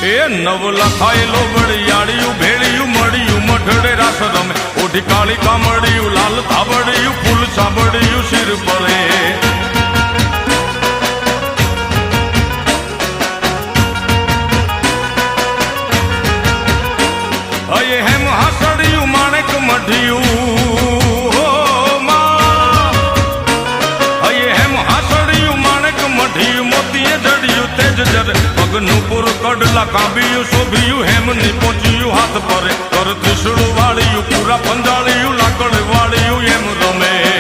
એ નવ લખાયેલો વળિયાળિયું ભેળિયું મળ્યું મઢડે રાસ રમે ઓઢી કાળી કામડિયું લાલ ધાબડિયું ફૂલ સાંભળિયું શિર પરે અયે હેમ હાસડિયું માણેક મઢિયું અયે હેમ હાસડિયું માણેક મઢિયું મોતીએ જડિયું તેજ જરે પગનું પુર કડલા કાંબિયું શોભિયું હેમની પહોંચ્યું હાથ પરે કર ત્રિશુળ વાળિયું પૂરા પંજાળિયું લાકડ વાળિયું એમ રમે